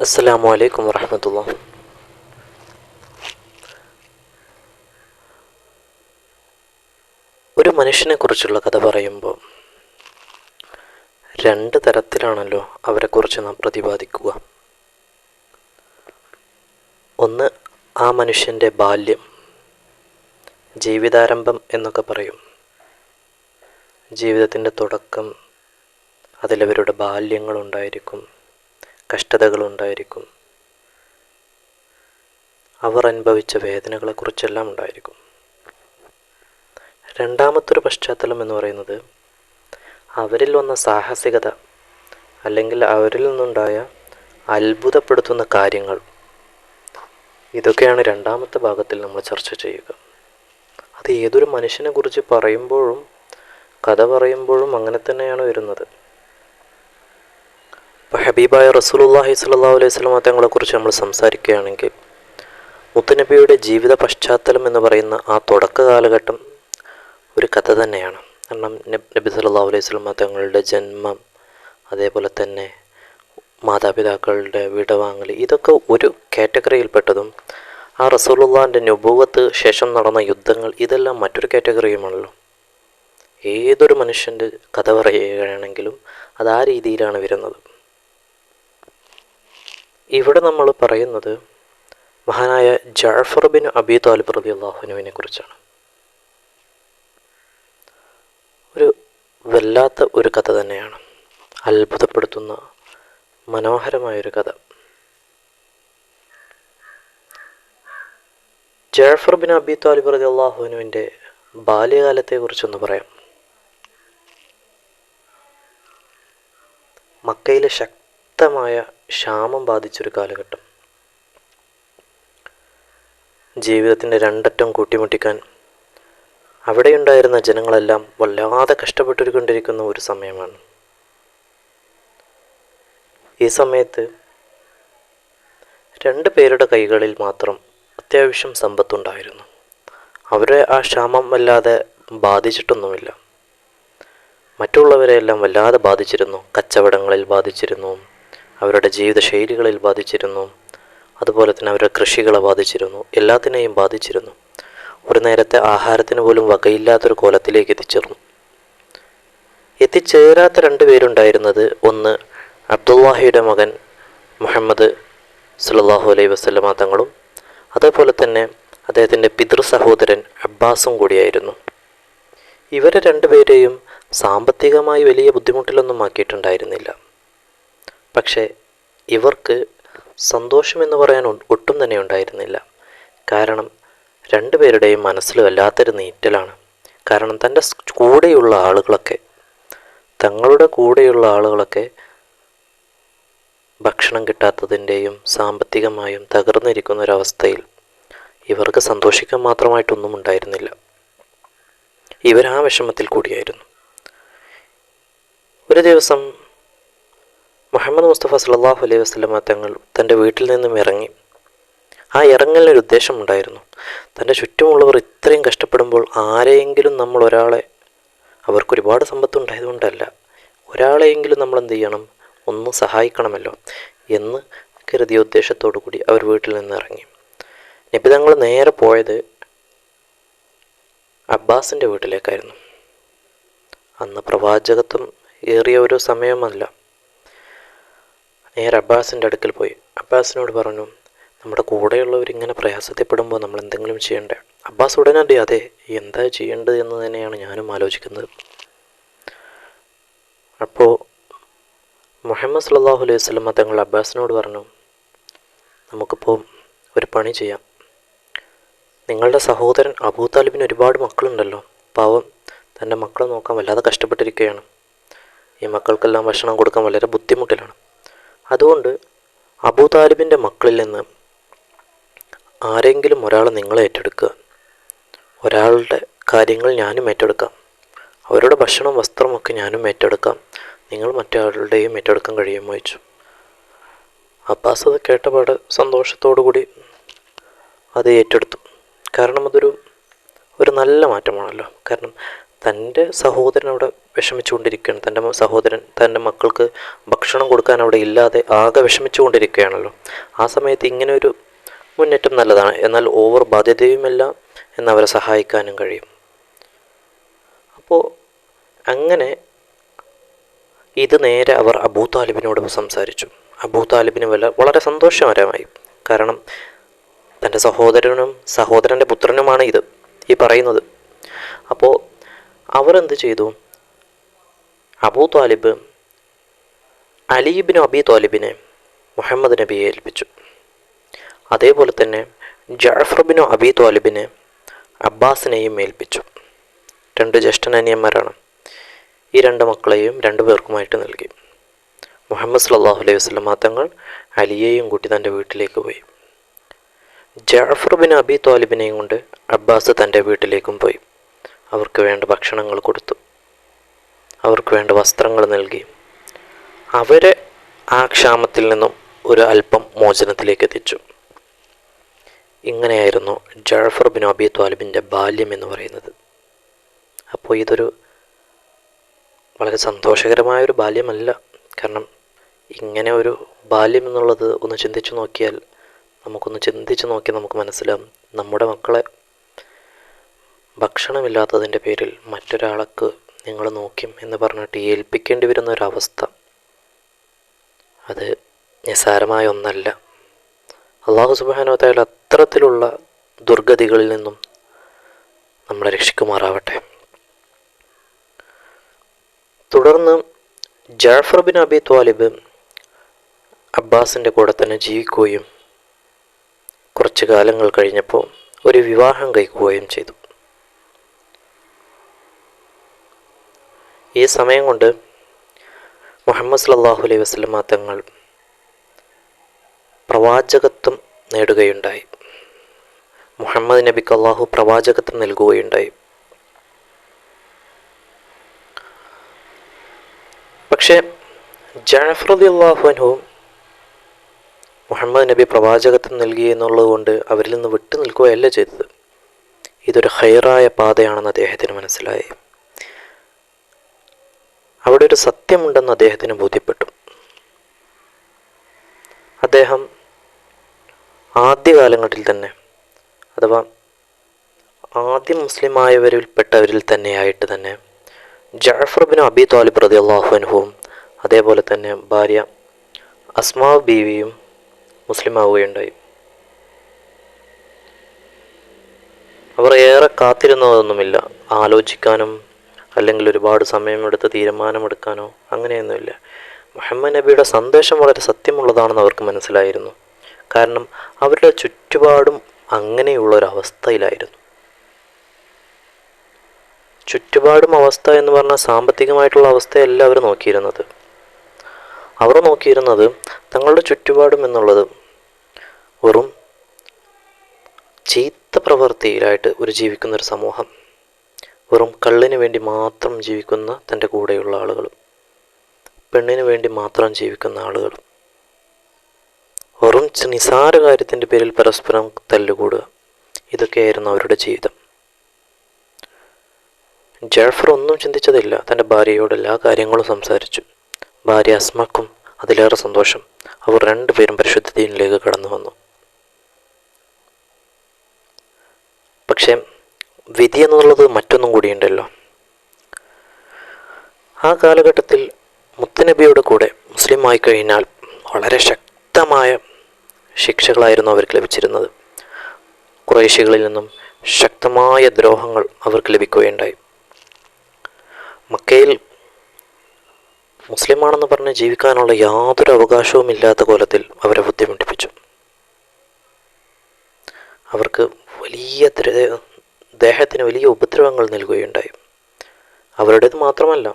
അസ്സലാമു അലൈക്കും വറഹ്മത്തുള്ളാഹി. ഒരു മനുഷ്യനെ കുറിച്ചുള്ള കഥ പറയുമ്പോൾ രണ്ട് തരത്തിലാണല്ലോ അവരെക്കുറിച്ച് നാം പ്രതിപാദിക്കുക. ഒന്ന്, ആ മനുഷ്യൻ്റെ ബാല്യം, ജീവിതാരംഭം എന്നൊക്കെ പറയും. ജീവിതത്തിൻ്റെ തുടക്കം, അതിലവരുടെ ബാല്യങ്ങളുണ്ടായിരിക്കും, കഷ്ടതകളുണ്ടായിരിക്കും, അവർ അനുഭവിച്ച വേദനകളെക്കുറിച്ചെല്ലാം ഉണ്ടായിരിക്കും. രണ്ടാമത്തൊരു പശ്ചാത്തലം എന്ന് പറയുന്നത് അവരിൽ വന്ന സാഹസികത, അല്ലെങ്കിൽ അവരിൽ നിന്നുണ്ടായ അത്ഭുതപ്പെടുത്തുന്ന കാര്യങ്ങൾ. ഇതൊക്കെയാണ് രണ്ടാമത്തെ ഭാഗത്തിൽ നമ്മൾ ചർച്ച ചെയ്യുക. അത് ഏതൊരു മനുഷ്യനെ കുറിച്ച് പറയുമ്പോഴും കഥ പറയുമ്പോഴും അങ്ങനെ തന്നെയാണ് വരുന്നത്. ഇപ്പോൾ ഹബീബായ റസൂലുള്ളാഹി സ്വല്ലല്ലാഹു അലൈഹി വസല്ലം തങ്ങളെക്കുറിച്ച് നമ്മൾ സംസാരിക്കുകയാണെങ്കിൽ, മുത്തുനബിയുടെ ജീവിത പശ്ചാത്തലം എന്ന് പറയുന്ന ആ തുടക്ക കാലഘട്ടം ഒരു കഥ തന്നെയാണ്. കാരണം നബി സല്ലല്ലാഹു അലൈഹി വസല്ലം തങ്ങളുടെ ജന്മം, അതേപോലെ തന്നെ മാതാപിതാക്കളുടെ വിടവാങ്ങൽ, ഇതൊക്കെ ഒരു കാറ്റഗറിയിൽപ്പെട്ടതും ആ റസൂലുള്ളാഹിൻ്റെ നുബുവത്ത് ശേഷം നടന്ന യുദ്ധങ്ങൾ, ഇതെല്ലാം മറ്റൊരു കാറ്റഗറിയുമാണല്ലോ. ഏതൊരു മനുഷ്യൻ്റെ കഥ പറയുകയാണെങ്കിലും അത് ആ രീതിയിലാണ് വരുന്നത്. ഇവിടെ നമ്മൾ പറയുന്നത് മഹാനായ ജഅഫർ ബിൻ അബി താലിബ് റളിയല്ലാഹു അൻഹുവിനെ കുറിച്ചാണ്. ഒരു വല്ലാത്ത ഒരു കഥ തന്നെയാണ്, അത്ഭുതപ്പെടുത്തുന്ന മനോഹരമായൊരു കഥ. ജഅഫർ ബിൻ അബി താലിബ് റളിയല്ലാഹു അൻഹുവിൻ്റെ ബാല്യകാലത്തെക്കുറിച്ചൊന്ന് പറയാം. മക്കയിലെ ശക്തമായ ക്ഷാമം ബാധിച്ചൊരു കാലഘട്ടം. ജീവിതത്തിൻ്റെ രണ്ടറ്റം കൂട്ടിമുട്ടിക്കാൻ അവിടെയുണ്ടായിരുന്ന ജനങ്ങളെല്ലാം വല്ലാതെ കഷ്ടപ്പെട്ടുകൊണ്ടിരിക്കുന്ന ഒരു സമയമാണ്. ഈ സമയത്ത് രണ്ട് പേരുടെ കൈകളിൽ മാത്രം അത്യാവശ്യം സമ്പത്തുണ്ടായിരുന്നു. അവരെ ആ ക്ഷാമം വല്ലാതെ ബാധിച്ചിട്ടൊന്നുമില്ല. മറ്റുള്ളവരെയെല്ലാം വല്ലാതെ ബാധിച്ചിരുന്നു. കച്ചവടങ്ങളിൽ ബാധിച്ചിരുന്നു, അവരുടെ ജീവിതശൈലികളിൽ ബാധിച്ചിരുന്നു, അതുപോലെ തന്നെ അവരുടെ കൃഷികളെ ബാധിച്ചിരുന്നു, എല്ലാത്തിനെയും ബാധിച്ചിരുന്നു. ഒരു നേരത്തെ ആഹാരത്തിന് പോലും വകയില്ലാത്തൊരു കോലത്തിലേക്ക് എത്തിച്ചേരാത്ത രണ്ട് പേരുണ്ടായിരുന്നത്, ഒന്ന് അബ്ദുല്ലാഹിയുടെ മകൻ മുഹമ്മദ് സല്ലല്ലാഹു അലൈഹി വസല്ലമ തങ്ങളും, അതേപോലെ തന്നെ അദ്ദേഹത്തിൻ്റെ പിതൃ സഹോദരൻ അബ്ബാസും കൂടിയായിരുന്നു. ഇവരെ രണ്ടുപേരെയും സാമ്പത്തികമായി വലിയ ബുദ്ധിമുട്ടിലൊന്നും ആക്കിയിട്ടുണ്ടായിരുന്നില്ല. പക്ഷേ ഇവർക്ക് സന്തോഷമെന്ന് പറയാൻ ഒട്ടും തന്നെ ഉണ്ടായിരുന്നില്ല. കാരണം രണ്ടുപേരുടെയും മനസ്സിൽ വല്ലാത്തൊരു നീറ്റലാണ്. കാരണം തങ്ങളുടെ കൂടെയുള്ള ആളുകളൊക്കെ ഭക്ഷണം കിട്ടാത്തതിൻ്റെയും സാമ്പത്തികമായും തകർന്നിരിക്കുന്ന ഒരവസ്ഥയിൽ ഇവർക്ക് സന്തോഷിക്കാൻ മാത്രമായിട്ടൊന്നും ഉണ്ടായിരുന്നില്ല. ഇവരാ വിഷമത്തിൽ കൂടിയായിരുന്നു. ഒരു ദിവസം മുഹമ്മദ് മുസ്തഫ സല്ലല്ലാഹു അലൈഹി വസല്ലമ തങ്ങൾ തൻ്റെ വീട്ടിൽ നിന്നും ഇറങ്ങി. ആ ഇറങ്ങലിനൊരു ഉദ്ദേശമുണ്ടായിരുന്നു. തൻ്റെ ചുറ്റുമുള്ളവർ ഇത്രയും കഷ്ടപ്പെടുമ്പോൾ ആരെയെങ്കിലും ഒരാളെ, അവർക്കൊരുപാട് സമ്പത്തുണ്ടായതുകൊണ്ടല്ല, ഒരാളെയെങ്കിലും നമ്മൾ എന്ത് ചെയ്യണം, ഒന്ന് സഹായിക്കണമല്ലോ എന്ന് കരുതിയ ഉദ്ദേശത്തോടു കൂടി അവർ വീട്ടിൽ നിന്ന് ഇറങ്ങി. നബി തങ്ങൾ നേരെ പോയത് അബ്ബാസിൻ്റെ വീട്ടിലേക്കായിരുന്നു. അന്ന് പ്രവാചകത്വം ഏറിയ ഒരു സമയമല്ല. നേരെ അബ്ബാസിൻ്റെ അടുക്കൽ പോയി അബ്ബാസിനോട് പറഞ്ഞു, നമ്മുടെ കൂടെയുള്ളവരിങ്ങനെ പ്രയാസത്തിൽപ്പെടുമ്പോൾ നമ്മൾ എന്തെങ്കിലും ചെയ്യണ്ടേ? അബ്ബാസ് ഉടനടി അതെ, എന്താ ചെയ്യേണ്ടത് എന്ന് തന്നെയാണ് ഞാനും ആലോചിക്കുന്നത്. അപ്പോൾ മുഹമ്മദ് സല്ലല്ലാഹു അലൈഹി വസല്ലം തങ്ങൾ അബ്ബാസിനോട് പറഞ്ഞു, നമുക്കിപ്പോൾ ഒരു പണി ചെയ്യാം. നിങ്ങളുടെ സഹോദരൻ അബൂ താലിബിന് ഒരുപാട് മക്കളുണ്ടല്ലോ. പാവം തൻ്റെ മക്കളെ നോക്കാൻ വല്ലാതെ കഷ്ടപ്പെട്ടിരിക്കുകയാണ്. ഈ മക്കൾക്കെല്ലാം ഭക്ഷണം കൊടുക്കാൻ വളരെ ബുദ്ധിമുട്ടിലാണ്. അതുകൊണ്ട് അബൂ താലിബിൻ്റെ മക്കളിൽ നിന്ന് ആരെങ്കിലും ഒരാളെ നിങ്ങൾ ഏറ്റെടുക്കുക. ഒരാളുടെ കാര്യങ്ങൾ ഞാനും ഏറ്റെടുക്കാം. അവരുടെ ഭക്ഷണം വസ്ത്രമൊക്കെ ഞാനും ഏറ്റെടുക്കാം. നിങ്ങൾ മറ്റൊരാളുടെയും ഏറ്റെടുക്കാൻ കഴിയുമോ ചോദിച്ചു. അബ്ബാസ് അത് കേട്ടപാട് സന്തോഷത്തോടു കൂടി അത് ഏറ്റെടുത്തു. കാരണം അതൊരു നല്ല മാറ്റമാണല്ലോ. കാരണം തൻ്റെ സഹോദരൻ അവിടെ വിഷമിച്ചുകൊണ്ടിരിക്കുകയാണ്. തൻ്റെ സഹോദരൻ തൻ്റെ മക്കൾക്ക് ഭക്ഷണം കൊടുക്കാൻ അവിടെ ഇല്ലാതെ ആകെ വിഷമിച്ചുകൊണ്ടിരിക്കുകയാണല്ലോ. ആ സമയത്ത് ഇങ്ങനെ ഒരു മുന്നേറ്റം നല്ലതാണ്. എന്നാൽ ഓവർ ബാധ്യതയുമില്ല എന്നവരെ സഹായിക്കാനും കഴിയും. അപ്പോൾ അങ്ങനെ ഇത് നേരെ അവർ അബൂ താലിബിനോട് സംസാരിച്ചു. അബൂ താലിബിന് വളരെ സന്തോഷകരമായി. കാരണം തൻ്റെ സഹോദരനും സഹോദരൻ്റെ പുത്രനുമാണ് ഈ പറയുന്നത്. അപ്പോൾ അവരെന്ത് ചെയ്തു? അബൂ താലിബ് അലീബിന് അബി താലിബിനെ മുഹമ്മദ് നബിയെ ഏൽപ്പിച്ചു. അതേപോലെ തന്നെ ജഅഫർ അബി താലിബിനെ അബ്ബാസിനെയും ഏൽപ്പിച്ചു. 2 ജ്യേഷ്ഠനനിയന്മാരാണ്. ഈ 2 മക്കളെയും 2 പേർക്കുമായിട്ട് നൽകി. മുഹമ്മദ് സല്ലല്ലാഹു അലൈഹി വസല്ലം തങ്ങൾ അലിയെയും കൂട്ടി തൻ്റെ വീട്ടിലേക്ക് പോയി. ജഅഫർ അബി താലിബിനെയും കൊണ്ട് അബ്ബാസ് തൻ്റെ വീട്ടിലേക്കും പോയി. അവർക്ക് വേണ്ട ഭക്ഷണങ്ങൾ കൊടുത്തു, അവർക്ക് വേണ്ട വസ്ത്രങ്ങൾ നൽകി. അവരെ ആ ക്ഷാമത്തിൽ നിന്നും ഒരു അല്പം മോചനത്തിലേക്ക് എത്തിച്ചു. ഇങ്ങനെയായിരുന്നു ജഅഫർ അബി താലിബിൻ്റെ ബാല്യം എന്ന് പറയുന്നത്. അപ്പോൾ ഇതൊരു വളരെ സന്തോഷകരമായൊരു ബാല്യമല്ല. കാരണം ഇങ്ങനെ ഒരു ബാല്യം എന്നുള്ളത് ഒന്ന് ചിന്തിച്ച് നോക്കിയാൽ നമുക്ക് മനസ്സിലാവും, നമ്മുടെ മക്കളെ ഭക്ഷണമില്ലാത്തതിൻ്റെ പേരിൽ മറ്റൊരാൾക്ക് നിങ്ങൾ നോക്കും എന്ന് പറഞ്ഞിട്ട് ഏൽപ്പിക്കേണ്ടി വരുന്ന ഒരവസ്ഥ, അത് നിസ്സാരമായ ഒന്നല്ല. അല്ലാഹു സുബ്ഹാനഹു വ തആല അത്തരത്തിലുള്ള ദുർഗതികളിൽ നിന്നും നമ്മളെ രക്ഷിക്കുമാറാവട്ടെ. തുടർന്ന് ജഅഫർ അബി ത്വാലിബ് അബ്ബാസിൻ്റെ കൂടെ തന്നെ ജീവിക്കുകയും കുറച്ച് കാലങ്ങൾ കഴിഞ്ഞപ്പോൾ ഒരു വിവാഹം കഴിക്കുകയും ചെയ്തു. ഈ സമയം കൊണ്ട് മുഹമ്മദ് സല്ലല്ലാഹു അലൈഹി വസല്ലം തങ്ങൾ പ്രവാചകത്വം നേടുകയുണ്ടായി. മുഹമ്മദ് നബിക്ക് അള്ളാഹു പ്രവാചകത്വം നൽകുകയുണ്ടായി. പക്ഷേ ജഅഫർ റളിയല്ലാഹു അൻഹു മുഹമ്മദ് നബി പ്രവാചകത്വം നൽകി എന്നുള്ളത് കൊണ്ട് അവരിൽ നിന്ന് വിട്ടു നിൽക്കുകയല്ല ചെയ്തത്. ഇതൊരു ഖൈറായ പാതയാണെന്ന് അദ്ദേഹത്തിന് മനസ്സിലായി. അവിടെ ഒരു സത്യമുണ്ടെന്ന് അദ്ദേഹത്തിന് ബോധ്യപ്പെട്ടു. അദ്ദേഹം ആദ്യകാലങ്ങളിൽ തന്നെ, അഥവാ ആദ്യം മുസ്ലിമായവരിൽപ്പെട്ടവരിൽ തന്നെയായിട്ട് തന്നെ ജഅഫർ അബി ത്വാലിബ് റളിയല്ലാഹു അൻഹുവും അതേപോലെ തന്നെ ഭാര്യ അസ്മാ ബീവിയും മുസ്ലിം ആവുകയുണ്ടായി. അവർ ഏറെ കാത്തിരുന്നതൊന്നുമില്ല. ആലോചിക്കാനും അല്ലെങ്കിൽ ഒരുപാട് സമയമെടുത്ത് തീരുമാനമെടുക്കാനോ അങ്ങനെയൊന്നുമില്ല. മുഹമ്മദ് നബിയുടെ സന്ദേശം വളരെ സത്യമുള്ളതാണെന്ന് അവർക്ക് മനസ്സിലായിരുന്നു. കാരണം അവരുടെ ചുറ്റുപാടും അങ്ങനെയുള്ളൊരവസ്ഥയിലായിരുന്നു. ചുറ്റുപാടും അവസ്ഥ എന്ന് പറഞ്ഞാൽ സാമ്പത്തികമായിട്ടുള്ള അവസ്ഥയല്ല അവർ നോക്കിയിരുന്നത്. അവർ നോക്കിയിരുന്നത് തങ്ങളുടെ ചുറ്റുപാടും എന്നുള്ളത് വെറും ചീത്ത പ്രവൃത്തിയിലായിട്ട് ജീവിക്കുന്നൊരു സമൂഹം, വെറും കള്ളിന് വേണ്ടി മാത്രം ജീവിക്കുന്ന തൻ്റെ കൂടെയുള്ള ആളുകളും പെണ്ണിന് വേണ്ടി മാത്രം ജീവിക്കുന്ന ആളുകളും വെറും നിസാര കാര്യത്തിൻ്റെ പേരിൽ പരസ്പരം തല്ലുകൂടുക, ഇതൊക്കെയായിരുന്നു അവരുടെ ജീവിതം. ജഅഫർ ഒന്നും ചിന്തിച്ചതില്ല. തൻ്റെ ഭാര്യയോട് എല്ലാ കാര്യങ്ങളും സംസാരിച്ചു. ഭാര്യ അസ്മക്കും അതിലേറെ സന്തോഷം. അവർ 2 പേരും പരിശുദ്ധ ദീനിലേക്ക് കടന്നു വന്നു. പക്ഷേ വിധി എന്നുള്ളത് മറ്റൊന്നും കൂടിയുണ്ടല്ലോ. ആ കാലഘട്ടത്തിൽ മുത്തുനബിയുടെ കൂടെ മുസ്ലിം ആയി കഴിഞ്ഞാൽ വളരെ ശക്തമായ ശിക്ഷകളായിരുന്നു അവർക്ക് ലഭിച്ചിരുന്നത്. ഖുറൈശികളിൽ നിന്നും ശക്തമായ ദ്രോഹങ്ങൾ അവർക്ക് ലഭിക്കുകയുണ്ടായി. മക്കയിൽ മുസ്ലിമാണെന്ന് പറഞ്ഞ് ജീവിക്കാനുള്ള യാതൊരു അവകാശവും ഇല്ലാത്ത കോലത്തിൽ അവരെ ബുദ്ധിമുട്ടിപ്പിച്ചു. അവർക്ക് ദേഹത്തിന് വലിയ ഉപദ്രവങ്ങൾ നൽകുകയുണ്ടായി. അവരുടേത് മാത്രമല്ല,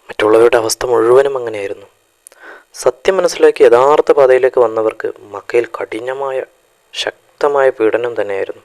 മറ്റുള്ളവരുടെ അവസ്ഥ മുഴുവനും അങ്ങനെയായിരുന്നു. സത്യം മനസ്സിലാക്കി യഥാർത്ഥ പാതയിലേക്ക് വന്നവർക്ക് മക്കയിൽ കഠിനമായ ശക്തമായ പീഡനം തന്നെയായിരുന്നു.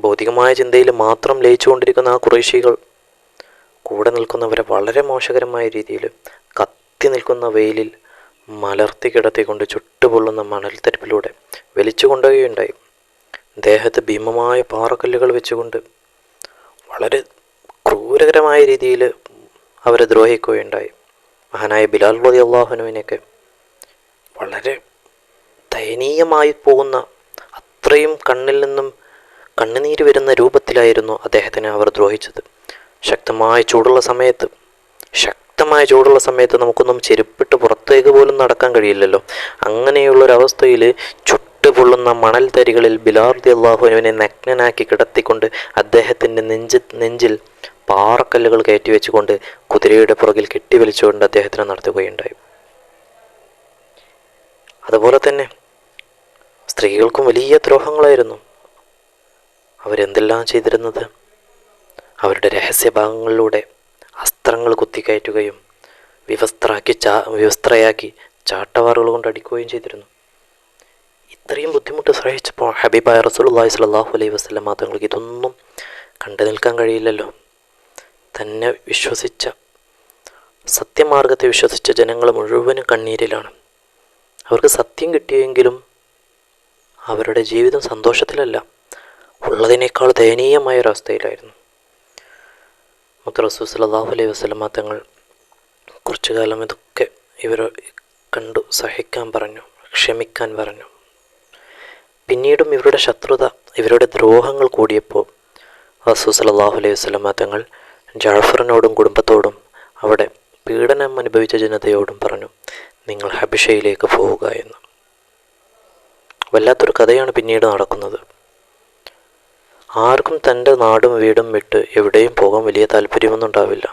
ഭൗതികമായ ചിന്തയിൽ മാത്രം ലയിച്ചുകൊണ്ടിരിക്കുന്ന ആ ഖുറൈശികൾ കൂടെ നിൽക്കുന്നവരെ വളരെ മോശകരമായ രീതിയിൽ കത്തി നിൽക്കുന്ന വെയിലിൽ മലർത്തി കിടത്തിക്കൊണ്ട് ചുട്ടുപൊള്ളുന്ന മണൽത്തരിപ്പിലൂടെ വലിച്ചു കൊണ്ടുപോവുകയുണ്ടായി. ദേഹത്ത് ഭീമമായ പാറക്കല്ലുകൾ വെച്ചുകൊണ്ട് വളരെ ക്രൂരകരമായ രീതിയിൽ അവരെ ദ്രോഹിക്കുകയുണ്ടായി. മഹാനായ ബിലാൽ റളിയല്ലാഹു അൻഹുവിനെയൊക്കെ വളരെ ദയനീയമായി പോകുന്ന, അത്രയും കണ്ണിൽ നിന്നും കണ്ണുനീര് വരുന്ന രൂപത്തിലായിരുന്നു അദ്ദേഹത്തിനെ അവർ ദ്രോഹിച്ചത്. ശക്തമായ ചൂടുള്ള സമയത്ത് നമുക്കൊന്നും ചെരുപ്പിട്ട് പുറത്തേക്ക് പോലും നടക്കാൻ കഴിയില്ലല്ലോ. അങ്ങനെയുള്ളൊരവസ്ഥയിൽ ചുട്ടുപൊള്ളുന്ന മണൽ തരികളിൽ ബിലാൽ റളിയല്ലാഹു അൻഹുവിനെ നഗ്നനാക്കി കിടത്തിക്കൊണ്ട് അദ്ദേഹത്തിൻ്റെ നെഞ്ചിൽ പാറക്കല്ലുകൾ കയറ്റി വെച്ചുകൊണ്ട് കുതിരയുടെ പുറകിൽ കെട്ടിവലിച്ചുകൊണ്ട് അദ്ദേഹത്തിനെ നടത്തുകയുണ്ടായി. അതുപോലെ തന്നെ സ്ത്രീകൾക്കും വലിയ ദ്രോഹങ്ങളായിരുന്നു. അവരെന്തെല്ലാം ചെയ്തിരുന്നത്? അവരുടെ രഹസ്യഭാഗങ്ങളിലൂടെ അസ്ത്രങ്ങൾ കുത്തിക്കയറ്റുകയും വിവസ്ത്രയാക്കി ചാട്ടവാറുകൾ കൊണ്ട് അടിക്കുകയും ചെയ്തിരുന്നു. ഇത്രയും ബുദ്ധിമുട്ട് സഹിച്ചപ്പോൾ ഹബീബായ റസൂലുള്ളാഹി സ്വല്ലല്ലാഹു അലൈഹി വസല്ലം തങ്ങൾക്ക് ഇതൊന്നും കണ്ടു നിൽക്കാൻ കഴിയില്ലല്ലോ. തന്നെ വിശ്വസിച്ച, സത്യമാർഗത്തെ വിശ്വസിച്ച ജനങ്ങൾ മുഴുവനും കണ്ണീരിലാണ്. അവർക്ക് സത്യം കിട്ടിയെങ്കിലും അവരുടെ ജീവിതം സന്തോഷത്തിലല്ല, ഉള്ളതിനേക്കാൾ ദയനീയമായൊരവസ്ഥയിലായിരുന്നു. മുത്ത് റസൂൽ സ്വല്ലല്ലാഹു അലൈഹി വസല്ലം തങ്ങൾ കുറച്ചു കാലം ഇതൊക്കെ ഇവർ കണ്ടു സഹിക്കാൻ പറഞ്ഞു, ക്ഷമിക്കാൻ പറഞ്ഞു. പിന്നീടും ഇവരുടെ ശത്രുത, ഇവരുടെ ദ്രോഹങ്ങൾ കൂടിയപ്പോൾ റസൂൽ സ്വല്ലല്ലാഹു അലൈഹി വസല്ലം തങ്ങൾ ജഅഫറിനോടും കുടുംബത്തോടും അവിടെ പീഡനം അനുഭവിച്ച ജനതയോടും പറഞ്ഞു, നിങ്ങൾ ഹബിഷയിലേക്ക് പോവുക എന്ന്. വല്ലാത്തൊരു കഥയാണ് പിന്നീട് നടക്കുന്നത്. ആർക്കും തൻ്റെ നാടും വീടും വിട്ട് എവിടെയും പോകാൻ വലിയ താല്പര്യമൊന്നും ഉണ്ടാവില്ല.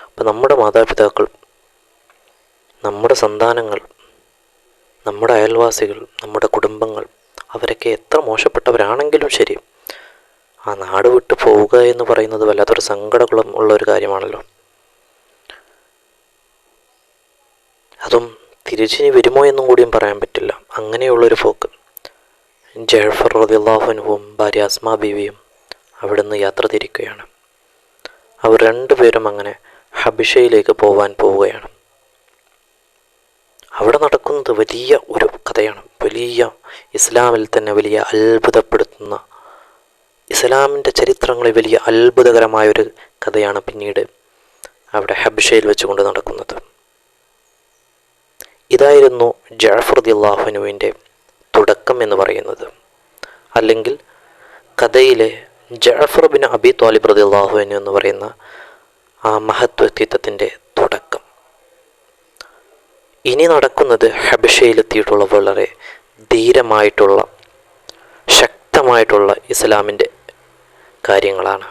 അപ്പം നമ്മുടെ മാതാപിതാക്കൾ, നമ്മുടെ സന്താനങ്ങൾ, നമ്മുടെ അയൽവാസികൾ, നമ്മുടെ കുടുംബങ്ങൾ, അവരൊക്കെ എത്ര മോശപ്പെട്ടവരാണെങ്കിലും ശരി, ആ നാട് വിട്ട് പോവുക എന്ന് പറയുന്നത് വല്ലാത്തൊരു സങ്കടകുളം ഉള്ള ഒരു കാര്യമാണല്ലോ. അതും തിരിച്ചിനി വരുമോ എന്നും കൂടിയും പറയാൻ പറ്റില്ല. അങ്ങനെയുള്ളൊരു പോക്ക്. ജഅഫർ റളിയല്ലാഹു അൻഹുവും ഭാര്യ അസ്മാ ബീവിയും അവിടുന്ന് യാത്ര തിരിക്കുകയാണ്. അവർ രണ്ടുപേരും അങ്ങനെ ഹബിഷയിലേക്ക് പോവുകയാണ്. അവിടെ നടക്കുന്നത് വലിയ ഒരു കഥയാണ്. വലിയ, ഇസ്ലാമിൽ തന്നെ വലിയ അത്ഭുതപ്പെടുത്തുന്ന, ഇസ്ലാമിൻ്റെ ചരിത്രങ്ങളിൽ വലിയ അത്ഭുതകരമായൊരു കഥയാണ് പിന്നീട് അവിടെ ഹബിഷയിൽ വെച്ചുകൊണ്ട് നടക്കുന്നത്. ഇതായിരുന്നു ജഅഫർ റളിയല്ലാഹു അൻഹുവിൻ്റെ തുടക്കം എന്ന് പറയുന്നത്. അല്ലെങ്കിൽ കഥയിലെ ജഅഫർ ബിൻ അബി ത്വാലിബ് റളിയല്ലാഹു അൻഹു എന്ന് പറയുന്ന ആ മഹത് വ്യക്തിത്വത്തിൻ്റെ തുടക്കം. ഇനി നടക്കുന്നത് ഹബിഷയിലെത്തിയിട്ടുള്ള വളരെ ധീരമായിട്ടുള്ള, ശക്തമായിട്ടുള്ള ഇസ്ലാമിൻ്റെ കാര്യങ്ങളാണ്.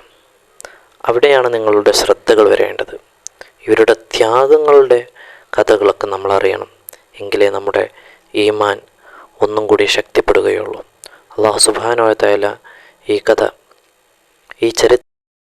അവിടെയാണ് നിങ്ങളുടെ ശ്രദ്ധകൾ വരേണ്ടത്. ഇവരുടെ ത്യാഗങ്ങളുടെ കഥകളൊക്കെ നമ്മൾ അറിയണം. എങ്കിലേ നമ്മുടെ ഈമാൻ ഒന്നും കൂടി ശക്തിപ്പെടുകയുള്ളൂ. അല്ലാഹു സുബ്ഹാനഹു വ തആല ഈ കഥ, ഈ ചരിത്രം